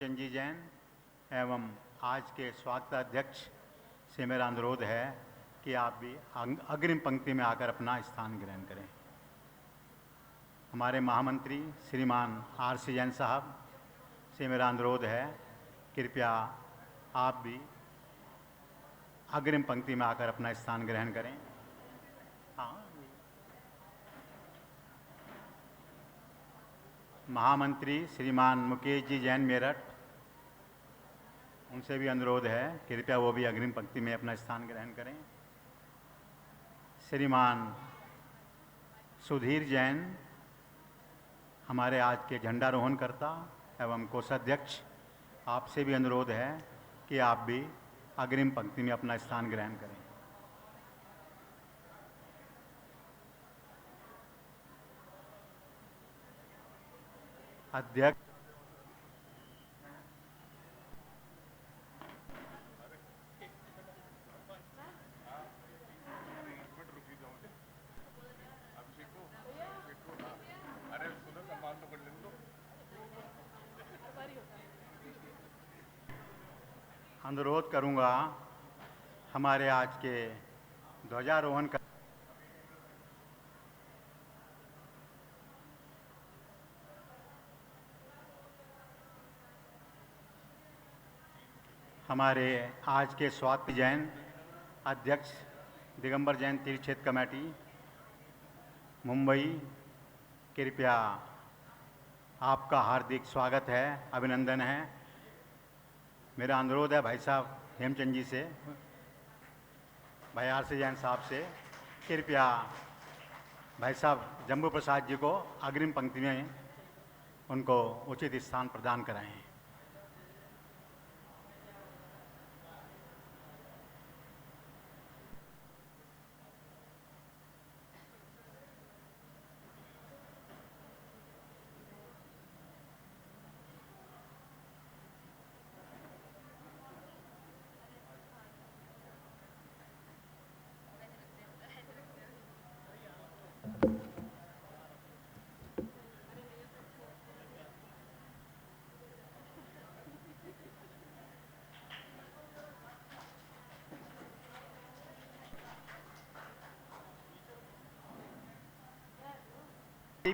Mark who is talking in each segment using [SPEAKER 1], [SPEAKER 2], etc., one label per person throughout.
[SPEAKER 1] चंजी जैन एवं आज के स्वागताध्यक्ष से मेरा अनुरोध है कि आप भी अग्रिम पंक्ति में आकर अपना स्थान ग्रहण करें। हमारे महामंत्री श्रीमान आर.सी. जैन साहब से मेरा अनुरोध है, कृपया आप भी अग्रिम पंक्ति में आकर अपना स्थान ग्रहण करें। हाँ, महामंत्री श्रीमान मुकेश जी जैन मेरठ, उनसे भी अनुरोध है, कृपया वो भी अग्रिम पंक्ति में अपना स्थान ग्रहण करें। श्रीमान सुधीर जैन, हमारे आज के झंडारोहणकर्ता एवं कोषाध्यक्ष, आपसे भी अनुरोध है कि आप भी अग्रिम पंक्ति में अपना स्थान ग्रहण करें। अध्यक्ष अनुरोध करूंगा, हमारे आज के ध्वजारोहण का हमारे आज के स्वागत जैन अध्यक्ष दिगंबर जैन तीर्थ क्षेत्र कमेटी मुंबई, कृपया आपका हार्दिक स्वागत है, अभिनंदन है। मेरा अनुरोध है भाई साहब हेमचंद जी से, भाई आर.सी. जैन साहब से, कृपया भाई साहब जम्बू प्रसाद जी को अग्रिम पंक्ति में उनको उचित स्थान प्रदान कराएं।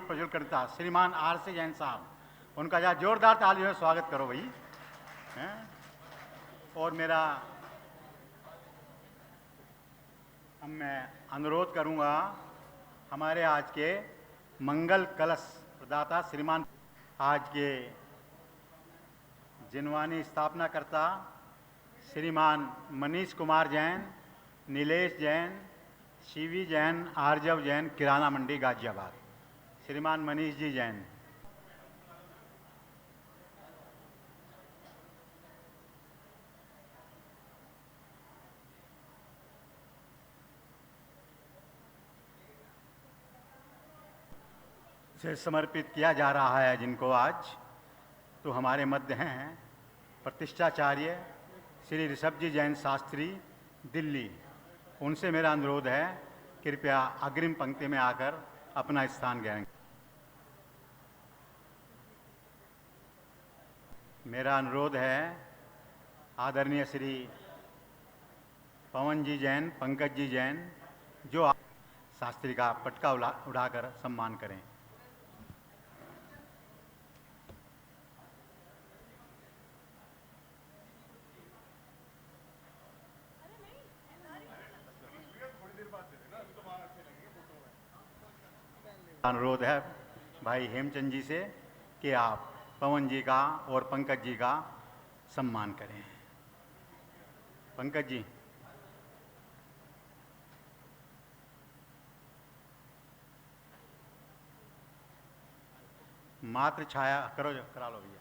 [SPEAKER 1] प्रज्वलकर्ता श्रीमान आर.सी. जैन साहब, उनका जरा जोरदार तालियों से स्वागत करो भाई। और मैं अनुरोध करूंगा, हमारे आज के मंगल कलश प्रदाता श्रीमान, आज के जिनवानी स्थापनाकर्ता श्रीमान मनीष कुमार जैन, नीलेश जैन, शिवी जैन, आर्जव जैन, किराना मंडी गाजियाबाद, श्रीमान मनीष जी जैन। से समर्पित किया जा रहा है जिनको आज, तो हमारे मध्य हैं प्रतिष्ठाचार्य श्री ऋषभ जी जैन शास्त्री दिल्ली, उनसे मेरा अनुरोध है, कृपया अग्रिम पंक्ति में आकर अपना स्थान ग्रहण। मेरा अनुरोध है, आदरणीय श्री पवन जी जैन, पंकज जी जैन, जो शास्त्री का पटका उड़ाकर सम्मान करें। अनुरोध है भाई हेमचंद जी से कि आप पवन जी का और पंकज जी का सम्मान करें। पंकज जी, मात्र छाया करा लो भैया।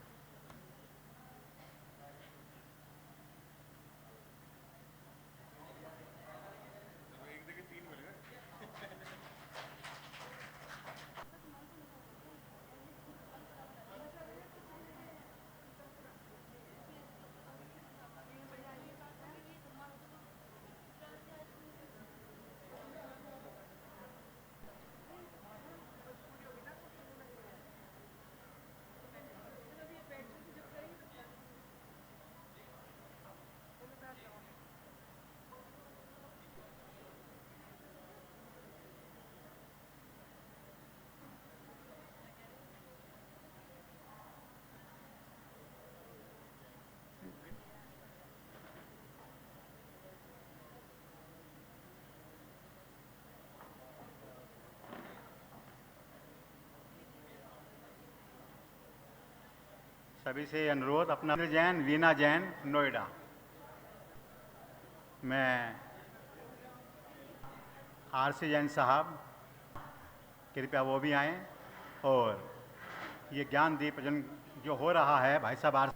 [SPEAKER 1] सभी से अनुरोध, अपना जैन, वीना जैन, नोएडा। मैं आरसी जैन साहब, कृपया वो भी आएँ। और ये ज्ञान दीप प्रज्वलन जो हो रहा है, भाई साहब आर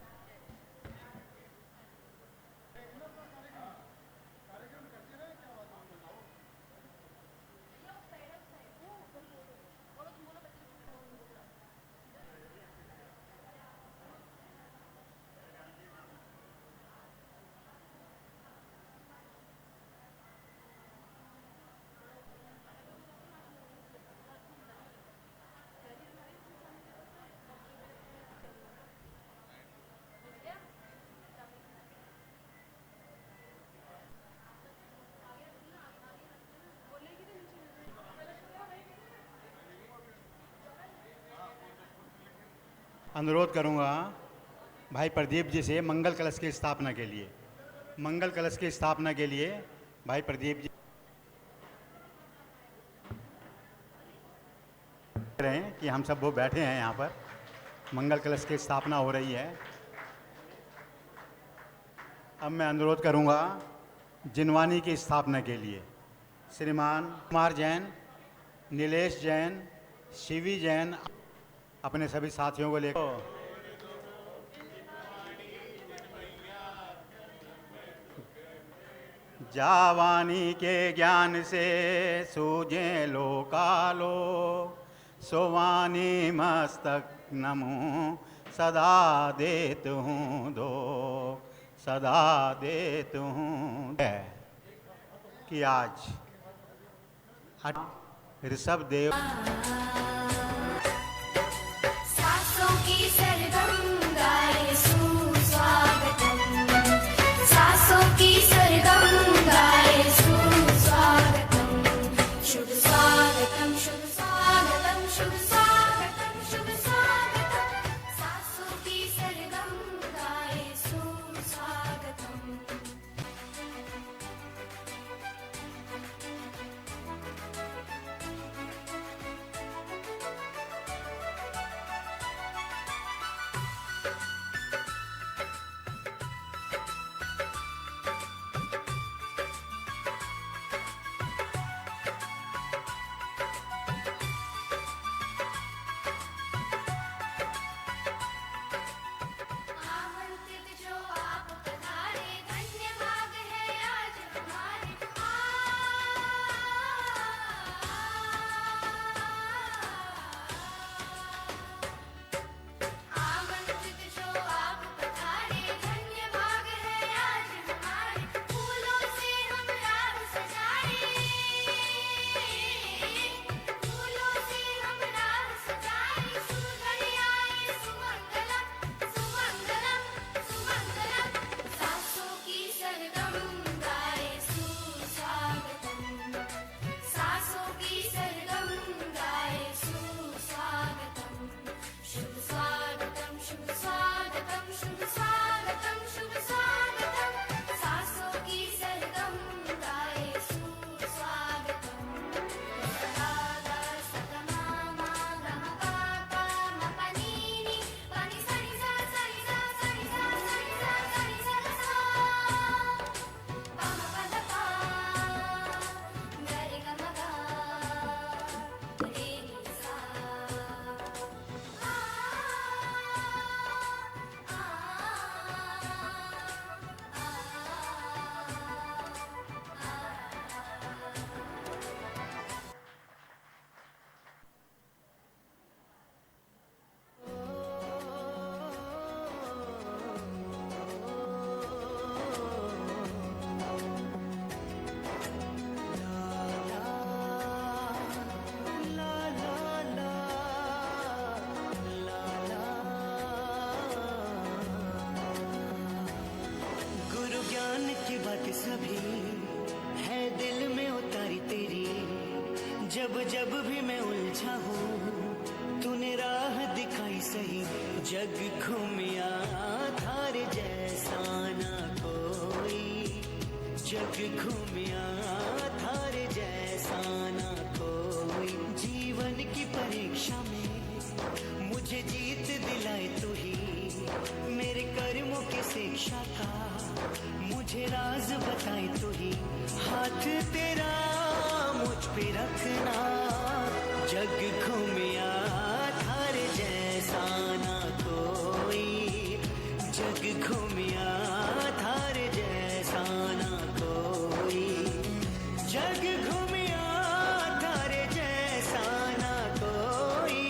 [SPEAKER 1] अनुरोध करूंगा भाई प्रदीप जी से मंगल कलश की स्थापना के लिए। मंगल कलश की स्थापना के लिए भाई प्रदीप जी रहे हैं कि हम सब वो बैठे हैं यहाँ पर, मंगल कलश की स्थापना हो रही है। अब मैं अनुरोध करूंगा जिनवानी की स्थापना के लिए श्रीमान कुमार जैन, नीलेश जैन, शिवी जैन अपने सभी साथियों को लेकर जावानी के ज्ञान से सूझे लोकालो, सोवानी मस्तक नमो सदा देत हूँ दो, सदा देत हूँ। कि आज ऋषभ देव
[SPEAKER 2] सासों की सरगम गाए सुस्वागतम, सासों की सरगम गाए सुस्वागतम, शुभ स्वागतम, शुभ स्वागतम, शुभ स्वागतम, शुभ स्वागतम, सासों की सरगम गाए सुस्वागतम। आमंत्रित जो आप पधारे, धन्य भाग है आज हमारे। आमंत्रित जो आप पधारे, धन्य भाग है आज हमारे। फूलों से हम राह सजाए, फूलों से हम राह सजाए, सुघड़ी आए सुमंगलम, सुमंगलम, सुमंगलम, सासों की सरगम गाए सुस्वागतम, सासों की सरगम गाए सुस्वागतम, शुभ स्वागतम, शुभ स्वागतम, शुभ स्वागतम, शुभ स्वागतम, सासों की सरगम गाए सुस्वागतम। सदा सगमा गम पापा मपनीनी पनि सनि सा सनि सा सनि सा सनि सा सनि सा सा पम पद पा गरि गम गा रे नि सा
[SPEAKER 3] गुरु ज्ञान की बात सभी है दिल में उतारी तेरी, जब जब भी मैं उलझा हूँ तूने राह दिखाई सही। जग घूमिया थारे जैसा ना कोई, जग घूमिया थारे जैसा ना कोई। जीवन की परीक्षा में मुझे जीत दिलाए तू ही मेरे कर्मों की शिक्षा का, मुझे राज बताए तू ही हाथ तेरा मुझ पे रखना। जग घूमिया थारे जैसा ना कोई, जग घूमिया थारे जैसा ना कोई, जग घूमिया थारे जैसा ना कोई,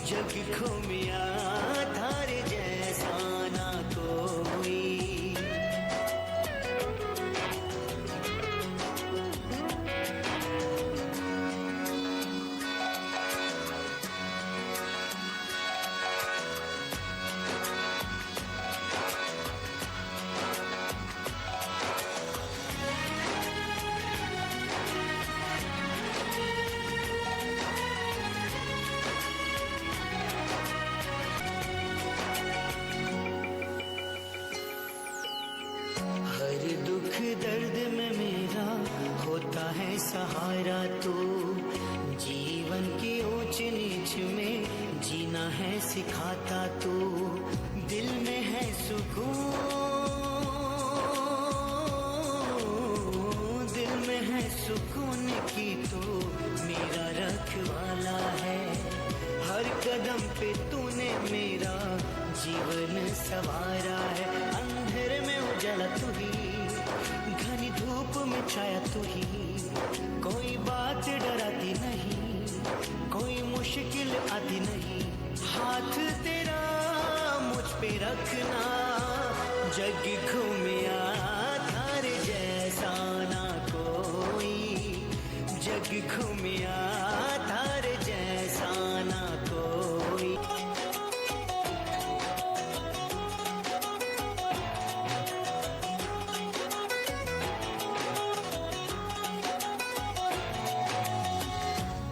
[SPEAKER 3] जग घूमिया थारे जैसा ना कोई। हर दुख दर्द में मेरा होता है सहारा तू, जीवन की ऊंच नीच में जीना है सिखाता तू, दिल में है सुकून, दिल में है सुकून की तो मेरा रखवाला है। हर कदम पे तूने मेरा जीवन संवारा है। अंधेरे में उजाला तू ही, घनी धूप में छाया तू ही, कोई बात डराती नहीं, कोई मुश्किल आती नहीं, हाथ तेरा मुझ पे रखना। जग घूमिया थारे जैसा ना कोई, जग घूमिया थारे जैसा ना कोई।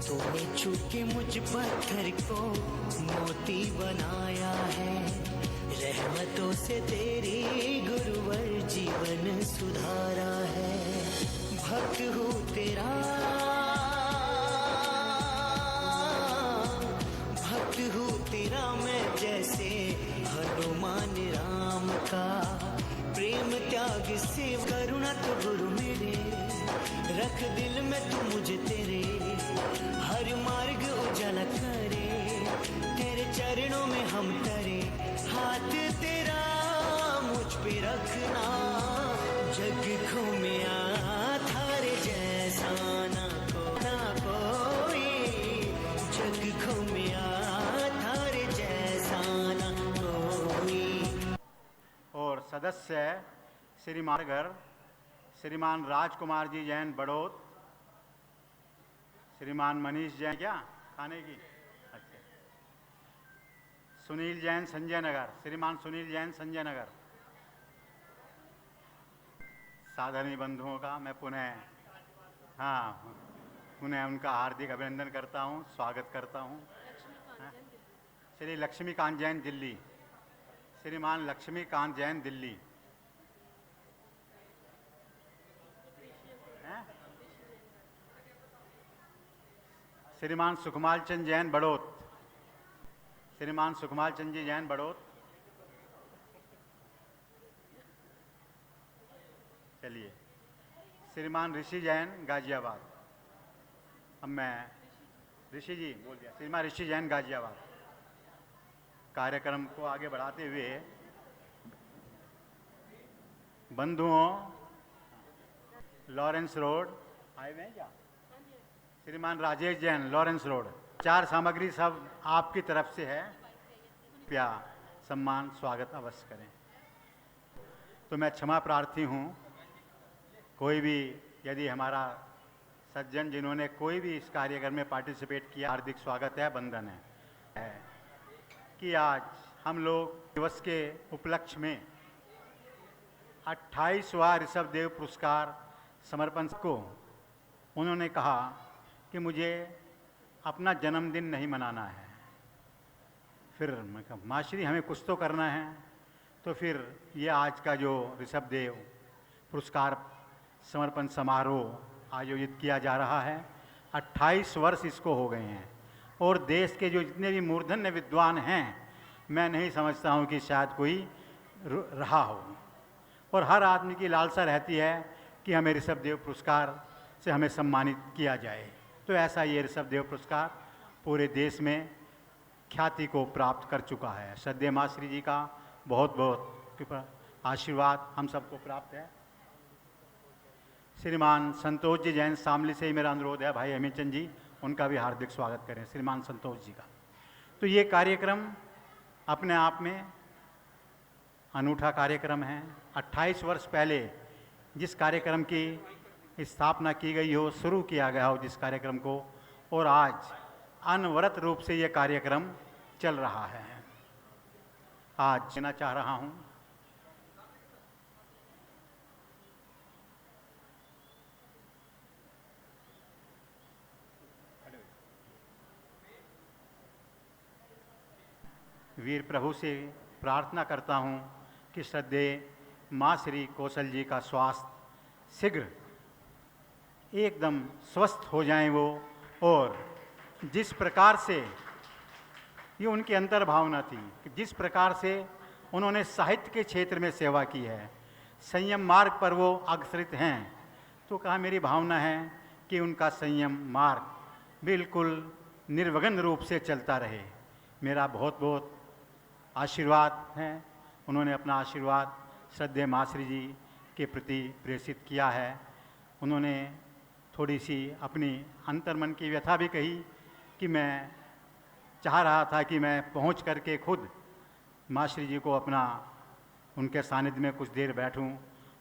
[SPEAKER 3] तूने छूके मुझ पत्थर को मोती बनाया है, रहमतों से तेरी गुरुवर जीवन सुधारा है। भक्त हूँ तेरा, भक्त हूँ तेरा मैं जैसे हनुमान राम का, प्रेम त्याग से करुणा तो गुरु मेरे, रख दिल में तू मुझे तेरे, हर मार्ग उजाला करे, तेरे चरणों में हम तरे, हाथ तेरा मुझ पे रखना। जग घूमिया थारे जैसा ना कोई, जग घूमिया थारे जैसा ना कोई।
[SPEAKER 1] और सदस्य श्रीमान घर श्रीमान राजकुमार जी जैन बड़ौत, श्रीमान मनीष जैन क्या खाने की, अच्छा, सुनील जैन संजय नगर, श्रीमान सुनील जैन संजय नगर। साधर्मी बंधुओं का मैं पुनः उनका हार्दिक अभिनंदन करता हूँ, स्वागत करता हूँ। श्री लक्ष्मीकांत जैन दिल्ली, श्रीमान लक्ष्मीकांत जैन दिल्ली, श्रीमान सुखमाल चंद जैन बड़ौत, श्रीमान सुखमाल चंद जी जैन बड़ौत। चलिए, श्रीमान ऋषि जैन गाजियाबाद। अब मैं ऋषि जी बोल दिया, श्रीमान ऋषि जैन गाजियाबाद। कार्यक्रम को आगे बढ़ाते हुए बंधुओं, लॉरेंस रोड आए हुए हैं क्या? श्रीमान राजेश जैन लॉरेंस रोड। चार सामग्री सब आपकी तरफ से है, कृपया सम्मान स्वागत अवश्य करें। तो मैं क्षमा प्रार्थी हूँ, कोई भी यदि हमारा सज्जन जिन्होंने कोई भी इस कार्यक्रम में पार्टिसिपेट किया, हार्दिक स्वागत है, वंदन है कि आज हम लोग दिवस के उपलक्ष्य में 28वां ऋषभ देव पुरस्कार समर्पण को उन्होंने कहा कि मुझे अपना जन्मदिन नहीं मनाना है। फिर मैं कहा माश्री हमें कुछ तो करना है, तो फिर ये आज का जो ऋषभ देव पुरस्कार समर्पण समारोह आयोजित किया जा रहा है। 28 वर्ष इसको हो गए हैं। और देश के जो जितने भी मूर्धन्य विद्वान हैं, मैं नहीं समझता हूँ कि शायद कोई रहा हो। और हर आदमी की लालसा रहती है कि हमें ऋषभदेव पुरस्कार से हमें सम्मानित किया जाए। तो ऐसा ये ऋषभदेव पुरस्कार पूरे देश में ख्याति को प्राप्त कर चुका है। श्रद्धेय माँ श्री जी का बहुत बहुत आशीर्वाद हम सबको प्राप्त है। श्रीमान संतोष जी जैन शामली से ही मेरा अनुरोध है, भाई अमित चंद जी, उनका भी हार्दिक स्वागत करें, श्रीमान संतोष जी का। तो ये कार्यक्रम अपने आप में अनूठा कार्यक्रम है। 28 वर्ष पहले जिस कार्यक्रम की स्थापना की गई हो, शुरू किया गया हो जिस कार्यक्रम को, और आज अनवरत रूप से ये कार्यक्रम चल रहा है। आज देना चाह रहा हूँ वीर प्रभु से प्रार्थना करता हूँ कि श्रद्धेय माँ श्री कौशल जी का स्वास्थ्य शीघ्र एकदम स्वस्थ हो जाएं वो, और जिस प्रकार से ये उनकी अंतर्भावना थी कि जिस प्रकार से उन्होंने साहित्य के क्षेत्र में सेवा की है, संयम मार्ग पर वो अग्रसरित हैं, तो कहा मेरी भावना है कि उनका संयम मार्ग बिल्कुल निर्विघ्न रूप से चलता रहे। मेरा बहुत बहुत आशीर्वाद है। उन्होंने अपना आशीर्वाद श्रद्धेय माँ श्री जी के प्रति प्रेषित किया है। उन्होंने थोड़ी सी अपनी अंतर्मन की व्यथा भी कही कि मैं चाह रहा था कि मैं पहुंच करके खुद माँ श्री जी को अपना उनके सानिध्य में कुछ देर बैठूं,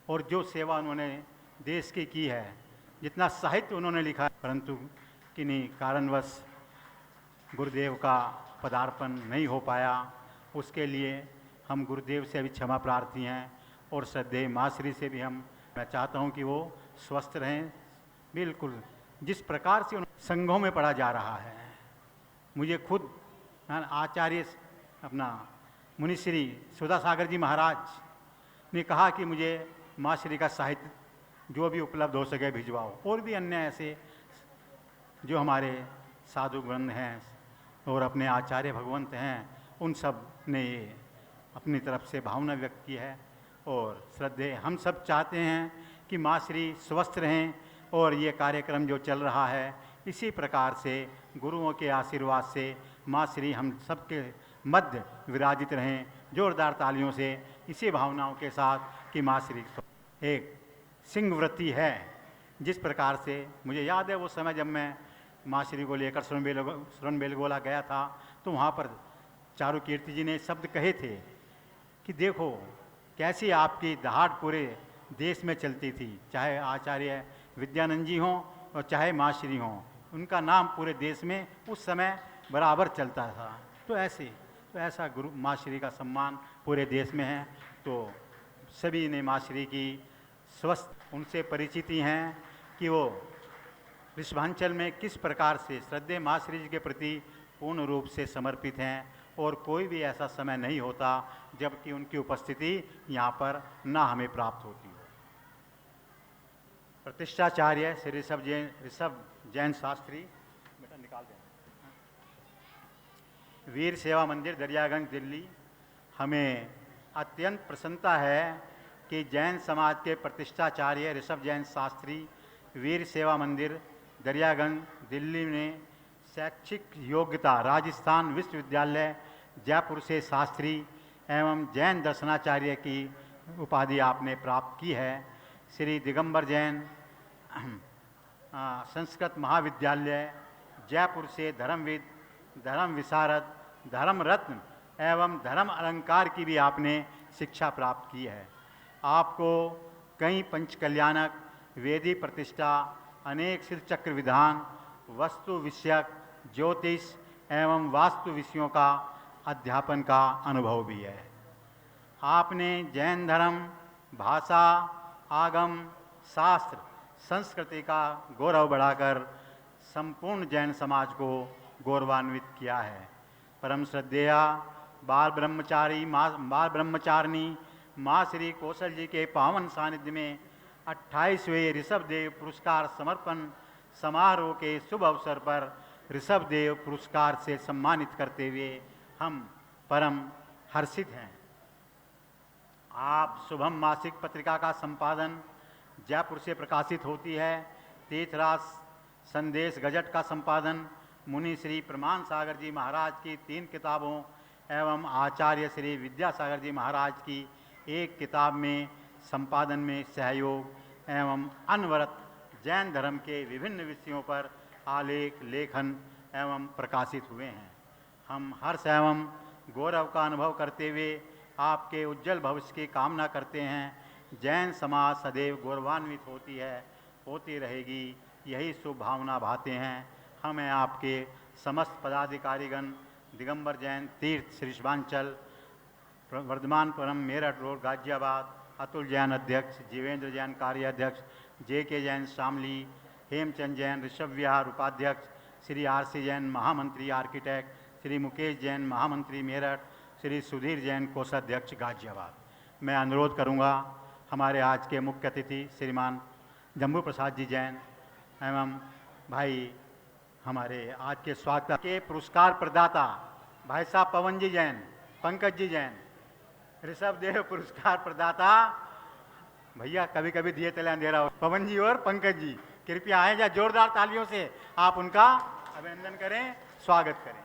[SPEAKER 1] और जो सेवा उन्होंने देश की है, जितना साहित्य उन्होंने लिखा, परंतु किन्हीं कारणवश गुरुदेव का पदार्पण नहीं हो पाया। उसके लिए हम गुरुदेव से भी क्षमा प्रार्थी हैं, और श्रद्धेय माँ श्री से भी मैं चाहता हूं कि वो स्वस्थ रहें। बिल्कुल जिस प्रकार से संघों में पढ़ा जा रहा है, मुझे खुद आचार्य अपना मुनिश्री सुधा सागर जी महाराज ने कहा कि मुझे माँ श्री का साहित्य जो भी उपलब्ध हो सके भिजवाओ, और भी अन्य ऐसे जो हमारे साधु ग्रंथ हैं और अपने आचार्य भगवंत हैं, उन सब ने ये अपनी तरफ से भावना व्यक्त की है। और श्रद्धेय हम सब चाहते हैं कि माँ श्री स्वस्थ रहें, और ये कार्यक्रम जो चल रहा है इसी प्रकार से गुरुओं के आशीर्वाद से माँ श्री हम सबके मध्य विराजित रहें। जोरदार तालियों से इसी भावनाओं के साथ कि माँ श्री एक सिंह वृत्ति है। जिस प्रकार से मुझे याद है वो समय जब मैं माँ श्री को लेकर श्रवणबेलगोला गया था, तो वहाँ पर चारू कीर्ति जी ने शब्द कहे थे कि देखो कैसी आपकी दहाड़ पूरे देश में चलती थी, चाहे आचार्य विद्यानंद जी हों और चाहे माँ श्री हों, उनका नाम पूरे देश में उस समय बराबर चलता था। तो ऐसा गुरु माँ श्री का सम्मान पूरे देश में है। तो सभी ने माँ श्री की स्वस्थ उनसे परिचिति हैं कि वो ऋषभांचल में किस प्रकार से श्रद्धेय माँ श्री जी के प्रति पूर्ण रूप से समर्पित हैं, और कोई भी ऐसा समय नहीं होता जबकि उनकी उपस्थिति यहाँ पर ना हमें प्राप्त होती हो। प्रतिष्ठाचार्य श्री ऋषभ जैन शास्त्री, बेटा निकाल दें, वीर सेवा मंदिर दरियागंज दिल्ली। हमें अत्यंत प्रसन्नता है कि जैन समाज के प्रतिष्ठाचार्य ऋषभ जैन शास्त्री वीर सेवा मंदिर दरियागंज दिल्ली में शैक्षिक योग्यता राजस्थान विश्वविद्यालय जयपुर से शास्त्री एवं जैन दर्शनाचार्य की उपाधि आपने प्राप्त की है। श्री दिगंबर जैन संस्कृत महाविद्यालय जयपुर से धर्मविद, धर्म विशारद, धर्म रत्न एवं धर्म अलंकार की भी आपने शिक्षा प्राप्त की है। आपको कई पंचकल्याणक, वेदी प्रतिष्ठा, अनेक सिद्ध चक्र विधान, वस्तु विषयक, ज्योतिष एवं वास्तु विषयों का अध्यापन का अनुभव भी है। आपने जैन धर्म, भाषा, आगम, शास्त्र, संस्कृति का गौरव बढ़ाकर संपूर्ण जैन समाज को गौरवान्वित किया है। परम श्रद्धेया बाल ब्रह्मचारिणी माँ श्री कौशल जी के पावन सानिध्य में 28वें ऋषभदेव पुरस्कार समर्पण समारोह के शुभ अवसर पर ऋषभदेव पुरस्कार से सम्मानित करते हुए हम परम हर्षित हैं। आप शुभम मासिक पत्रिका का संपादन जयपुर से प्रकाशित होती है। तीर्थराज संदेश गजट का संपादन मुनि श्री प्रमाण सागर जी महाराज की 3 किताबों एवं आचार्य श्री विद्यासागर जी महाराज की 1 किताब में संपादन में सहयोग एवं अनवरत जैन धर्म के विभिन्न विषयों पर आलेख लेखन एवं प्रकाशित हुए हैं। हम हर्ष एवं गौरव का अनुभव करते हुए आपके उज्जवल भविष्य की कामना करते हैं। जैन समाज सदैव गौरवान्वित होती है, होती रहेगी, यही शुभ भावना भाते हैं। हमें आपके समस्त पदाधिकारीगण दिगंबर जैन तीर्थ श्री शिवांचल वर्धमानपुरम मेरठ रोड गाजियाबाद, अतुल जैन अध्यक्ष, जीवेंद्र जैन कार्याध्यक्ष, JK जैन शामली, हेमचंद जैन ऋषभ विहार उपाध्यक्ष, श्री RC जैन महामंत्री आर्किटेक्ट, श्री मुकेश जैन महामंत्री मेरठ, श्री सुधीर जैन कोषाध्यक्ष गाजियाबाद। मैं अनुरोध करूंगा हमारे आज के मुख्य अतिथि श्रीमान जम्बू प्रसाद जी जैन एवं भाई हमारे आज के स्वागत के पुरस्कार प्रदाता भाई साहब पवन जी जैन, पंकज जी जैन, ऋषभदेव पुरस्कार प्रदाता भैया कभी कभी दिए तले अंधेरा हो, पवन जी और पंकज जी कृपया आए जा, जोरदार तालियों से आप उनका अभिनंदन करें, स्वागत करें।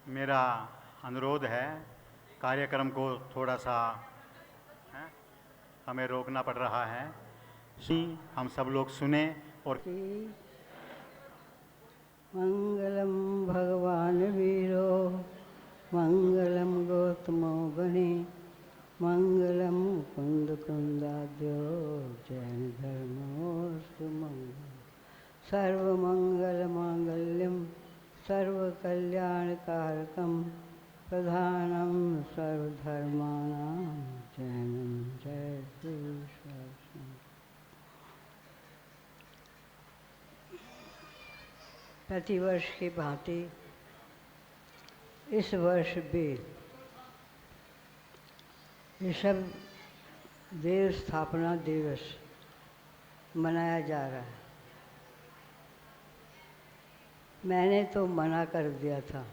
[SPEAKER 1] मेरा अनुरोध है, कार्यक्रम को थोड़ा सा हमें रोकना पड़ रहा है, हम सब लोग सुने और
[SPEAKER 4] मंगलम भगवान वीरो मंगलम गौतमो गणे मंगलम कुंद कुंदाद्यो जैन धर्मोस्तु मंगल सर्वमंगल मांगल्यम सर्वकल्याणकारकम प्रधानम सर्वधर्माणां जैनम जय श्री शासन। प्रतिवर्ष की भांति इस वर्ष भी ऋषभ देव स्थापना दिवस मनाया जा रहा है। मैंने तो मना कर दिया था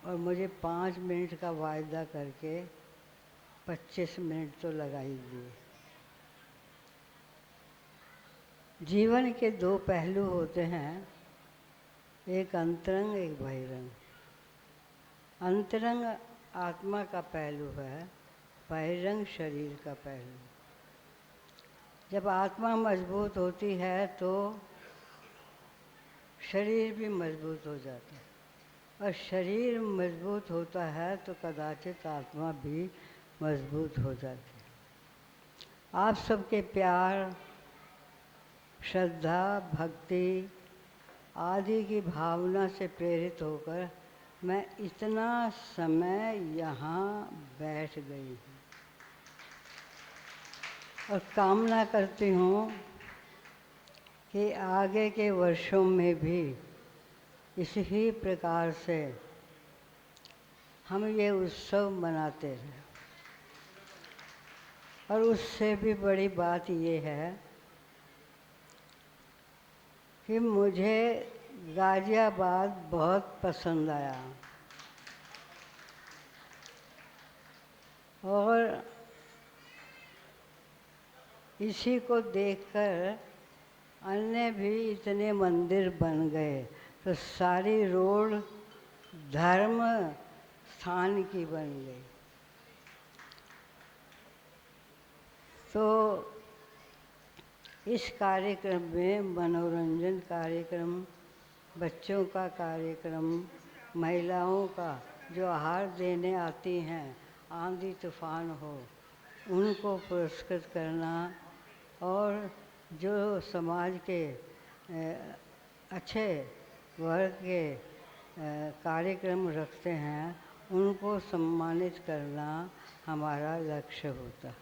[SPEAKER 4] और मुझे 5 मिनट का वायदा करके 25 मिनट तो लगा ही दिए। जीवन के 2 पहलू होते हैं, एक अंतरंग एक बहिरंग। अंतरंग आत्मा का पहलू है, बहिरंग शरीर का पहलू। जब आत्मा मजबूत होती है तो शरीर भी मजबूत हो जाता है, और शरीर मजबूत होता है तो कदाचित आत्मा भी मजबूत हो जाती है। आप सबके प्यार, श्रद्धा, भक्ति आदि की भावना से प्रेरित होकर मैं इतना समय यहाँ बैठ गई हूँ और कामना करती हूँ कि आगे के वर्षों में भी इसी प्रकार से हम ये उत्सव मनाते रहे। और उससे भी बड़ी बात ये है कि मुझे गाज़ियाबाद बहुत पसंद आया और इसी को देखकर अन्य भी इतने मंदिर बन गए, तो सारी रोड धर्म स्थान की बन गई। तो इस कार्यक्रम में मनोरंजन कार्यक्रम, बच्चों का कार्यक्रम, महिलाओं का जो आहार देने आती हैं, आंधी तूफान हो उनको पुरस्कृत करना, और जो समाज के अच्छे वर्ग के कार्यक्रम रखते हैं उनको सम्मानित करना हमारा लक्ष्य होता।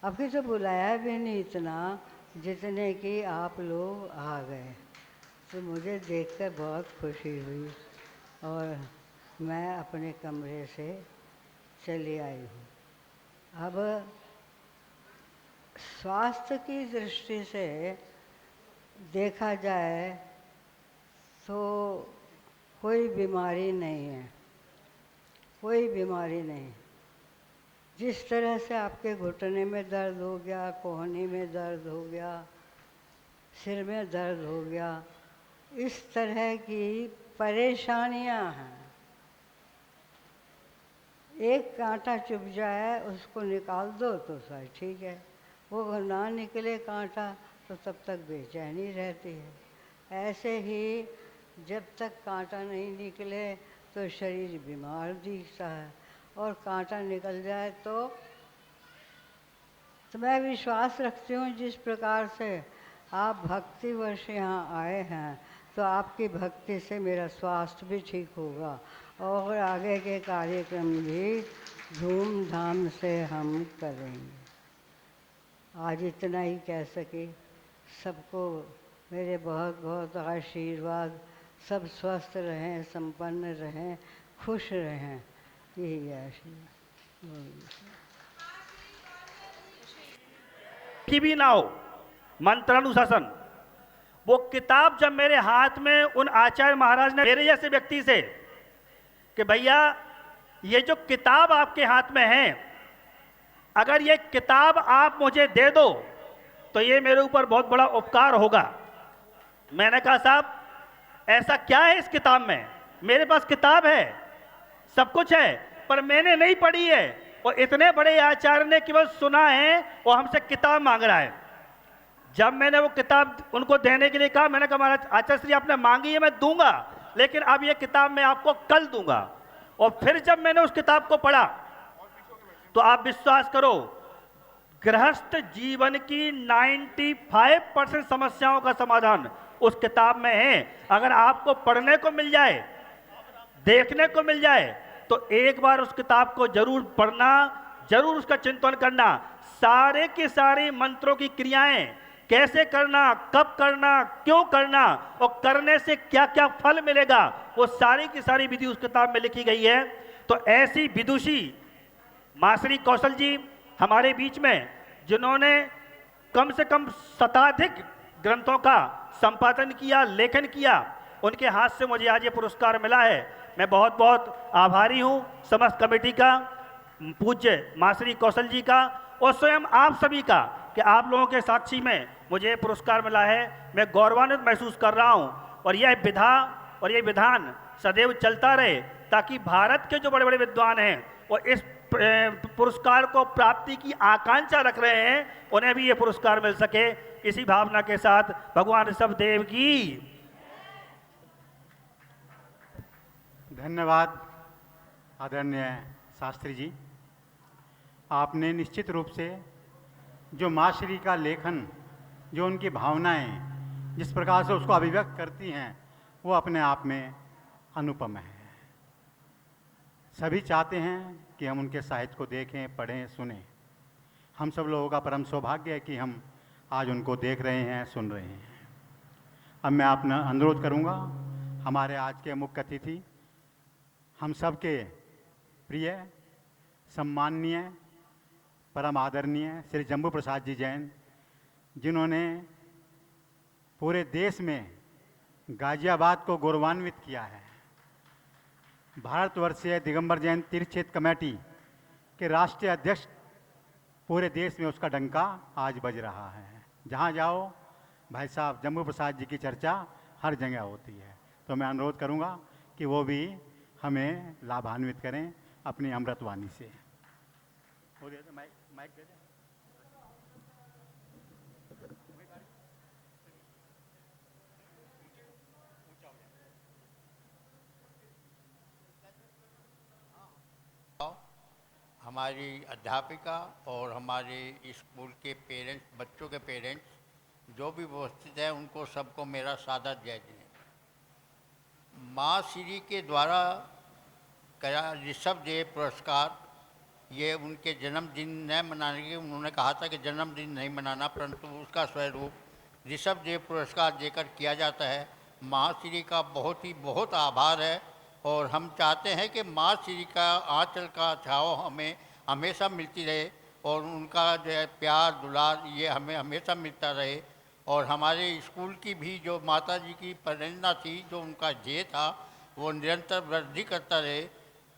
[SPEAKER 4] अभी तो बुलाया भी नहीं इतना जितने कि आप लोग आ गए, तो मुझे देखकर बहुत खुशी हुई और मैं अपने कमरे से चली आई हूँ। अब स्वास्थ्य की दृष्टि से देखा जाए तो कोई बीमारी नहीं है, कोई बीमारी नहीं। जिस तरह से आपके घुटने में दर्द हो गया, कोहनी में दर्द हो गया, सिर में दर्द हो गया, इस तरह की परेशानियां हैं। एक कांटा चुभ जाए उसको निकाल दो तो सही ठीक है, वो ना निकले कांटा तो तब तक बेचैनी रहती है। ऐसे ही जब तक कांटा नहीं निकले तो शरीर बीमार दिखता है, और कांटा निकल जाए तो मैं विश्वास रखती हूँ जिस प्रकार से आप भक्तिवश यहाँ आए हैं तो आपकी भक्ति से मेरा स्वास्थ्य भी ठीक होगा और आगे के कार्यक्रम भी धूमधाम से हम करेंगे। आज इतना ही कह सके। सबको मेरे बहुत बहुत आशीर्वाद, सब स्वस्थ रहें, संपन्न रहें, खुश रहें, यही आशीर्वाद।
[SPEAKER 5] की भी ना हो, मंत्रानुशासन। वो किताब जब मेरे हाथ में उन आचार्य महाराज ने मेरे जैसे व्यक्ति से कि भैया ये जो किताब आपके हाथ में है, अगर ये किताब आप मुझे दे दो तो ये मेरे ऊपर बहुत बड़ा उपकार होगा। मैंने कहा साहब ऐसा क्या है इस किताब में? मेरे पास किताब है, सब कुछ है, पर मैंने नहीं पढ़ी है, और इतने बड़े आचार्य ने केवल सुना है और हमसे किताब मांग रहा है। जब मैंने वो किताब उनको देने के लिए कहा, मैंने कहा महाराज आचार्य श्री आपने मांगी है, मैं दूंगा, लेकिन अब ये किताब मैं आपको कल दूंगा। और फिर जब मैंने उस किताब को पढ़ा तो आप विश्वास करो, गृहस्थ जीवन की 95% समस्याओं का समाधान उस किताब में है। अगर आपको पढ़ने को मिल जाए, देखने को मिल जाए, तो एक बार उस किताब को जरूर पढ़ना, जरूर उसका चिंतन करना। सारे के सारे मंत्रों की क्रियाएं कैसे करना, कब करना, क्यों करना और करने से क्या क्या फल मिलेगा, वो सारी की सारी विधि उस किताब में लिखी गई है। तो ऐसी विदुषी माँ श्री कौशल जी हमारे बीच में, जिन्होंने कम से कम शताधिक ग्रंथों का संपादन किया, लेखन किया, उनके हाथ से मुझे आज ये पुरस्कार मिला है। मैं बहुत बहुत आभारी हूँ समस्त कमेटी का, पूज्य माँ श्री कौशल जी का, और स्वयं आप सभी का कि आप लोगों के साक्षी में मुझे ये पुरस्कार मिला है। मैं गौरवान्वित महसूस कर रहा हूँ, और यह विधा और ये विधान सदैव चलता रहे, ताकि भारत के जो बड़े बड़े विद्वान हैं वो इस पुरस्कार को प्राप्ति की आकांक्षा रख रहे हैं, उन्हें भी ये पुरस्कार मिल सके। इसी भावना के साथ भगवान ऋषभदेव की
[SPEAKER 1] धन्यवाद। आदरणीय शास्त्री जी, आपने निश्चित रूप से जो माँ श्री का लेखन, जो उनकी भावनाएं जिस प्रकार से उसको अभिव्यक्त करती हैं, वो अपने आप में अनुपम है। सभी चाहते हैं कि हम उनके साहित्य को देखें, पढ़ें, सुनें। हम सब लोगों का परम सौभाग्य है कि हम आज उनको देख रहे हैं, सुन रहे हैं। अब मैं अपना अनुरोध करूंगा, हमारे आज के मुख्य अतिथि, हम सब के प्रिय सम्माननीय परम आदरणीय श्री जम्बू प्रसाद जी जैन, जिन्होंने पूरे देश में गाजियाबाद को गौरवान्वित किया है। भारतवर्षीय दिगंबर जैन तीर्थ क्षेत्र कमेटी के राष्ट्रीय अध्यक्ष, पूरे देश में उसका डंका आज बज रहा है। जहाँ जाओ भाई साहब जम्बू प्रसाद जी की चर्चा हर जगह होती है। तो मैं अनुरोध करूँगा कि वो भी हमें लाभान्वित करें अपनी अमृतवाणी से। माइक दे दें।
[SPEAKER 6] हमारी अध्यापिका और हमारे स्कूल के पेरेंट्स, बच्चों के पेरेंट्स जो भी उपस्थित हैं, उनको सबको मेरा सादर जय जिनेन्द्र। माँ श्री के द्वारा करा ऋषभ देव पुरस्कार, ये उनके जन्मदिन न मनाने के, उन्होंने कहा था कि जन्मदिन नहीं मनाना, परंतु उसका स्वरूप ऋषभ देव पुरस्कार देकर किया जाता है। माँ श्री का बहुत आभार है और हम चाहते हैं कि माँ श्री का आंचल का छाव हमें हमेशा मिलती रहे और उनका जो है प्यार दुलार ये हमें हमेशा मिलता रहे। और हमारे स्कूल की भी जो माता जी की प्रेरणा थी, जो उनका ध्येय था, वो निरंतर वृद्धि करता रहे।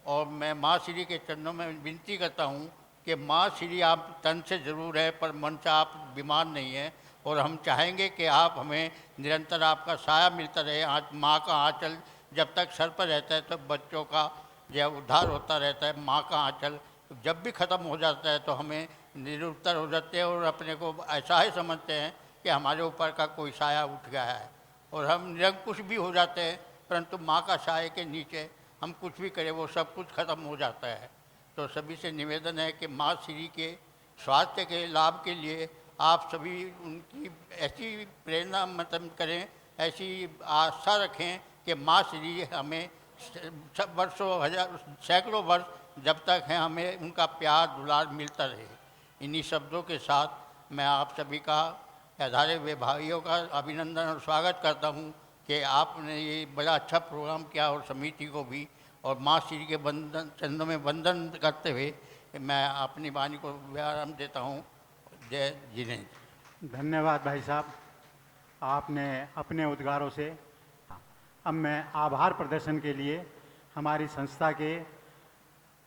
[SPEAKER 6] और मैं माँ श्री के चरणों में विनती करता हूँ कि माँ श्री आप तन से ज़रूर है पर मन से आप बीमार नहीं हैं, और हम चाहेंगे कि आप हमें निरंतर आपका साया मिलता रहे। आज माँ का आंचल जब तक सर पर रहता है तो बच्चों का जो उद्धार होता रहता है। माँ का आंचल जब भी ख़त्म हो जाता है तो हमें निरुत्तर हो जाते हैं और अपने को ऐसा ही समझते हैं कि हमारे ऊपर का कोई साया उठ गया है और हम निरंकुश भी हो जाते हैं, परंतु माँ का साये के नीचे हम कुछ भी करें वो सब कुछ खत्म हो जाता है। तो सभी से निवेदन है कि माँ श्री के स्वास्थ्य के लाभ के लिए आप सभी उनकी ऐसी प्रेरणा मतलब करें, ऐसी आस्था रखें कि माँ श्री हमें वर्षों सैकड़ों वर्ष जब तक है हमें उनका प्यार दुलार मिलता रहे। इन्हीं शब्दों के साथ मैं आप सभी का अधारे हुए भाइयों का अभिनंदन और स्वागत करता हूँ कि आपने ये बड़ा अच्छा प्रोग्राम किया और समिति को भी, और माँ श्री के बंधन चरणों में वंदन करते हुए मैं अपनी वाणी को विराम देता हूँ। जय जिनेन्द्र।
[SPEAKER 1] धन्यवाद भाई साहब, आपने अपने उद्गारों से। अब मैं आभार प्रदर्शन के लिए हमारी संस्था के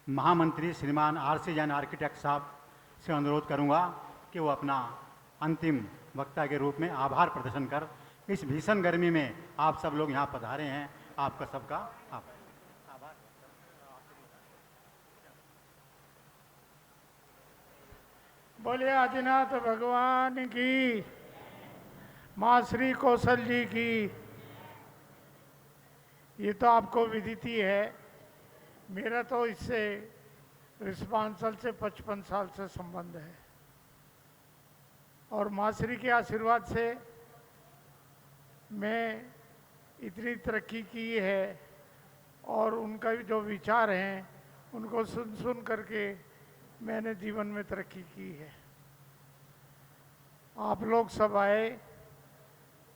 [SPEAKER 1] महामंत्री श्रीमान आर.सी. जैन आर्किटेक्ट साहब से अनुरोध करूंगा कि वो अपना अंतिम वक्ता के रूप में आभार प्रदर्शन कर, इस भीषण गर्मी में आप सब लोग यहाँ पधारे हैं, आपका सबका आभार।
[SPEAKER 7] बोलिए आदिनाथ भगवान की, माँ श्री कौशल जी की। ये तो आपको विदित ही है, मेरा तो इससे रिस्पांसल से 55 साल से संबंध है और माँ श्री के आशीर्वाद से मैं इतनी तरक्की की है और उनका जो विचार हैं उनको सुन सुन करके मैंने जीवन में तरक्की की है। आप लोग सब आए,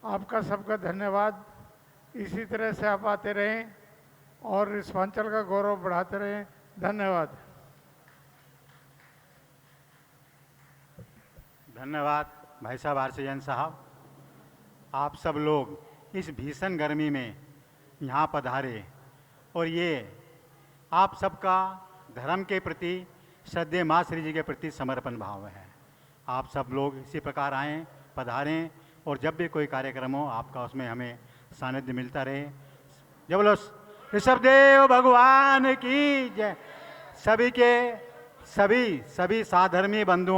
[SPEAKER 7] आपका सबका धन्यवाद। इसी तरह से आप आते रहें और रिस्पांचल का गौरव बढ़ाते रहें। धन्यवाद।
[SPEAKER 1] धन्यवाद भाई साहब आर.सी. जैन साहब। आप सब लोग इस भीषण गर्मी में यहाँ पधारे और ये आप सबका धर्म के प्रति, श्रद्धेय माँ श्री जी के प्रति समर्पण भाव है। आप सब लोग इसी प्रकार आएँ, पधारें और जब भी कोई कार्यक्रम हो आपका उसमें हमें सानिध्य मिलता रहे। जय बोलो ऋषभदेव भगवान की जय। सभी के सभी साधर्मी बंधुओं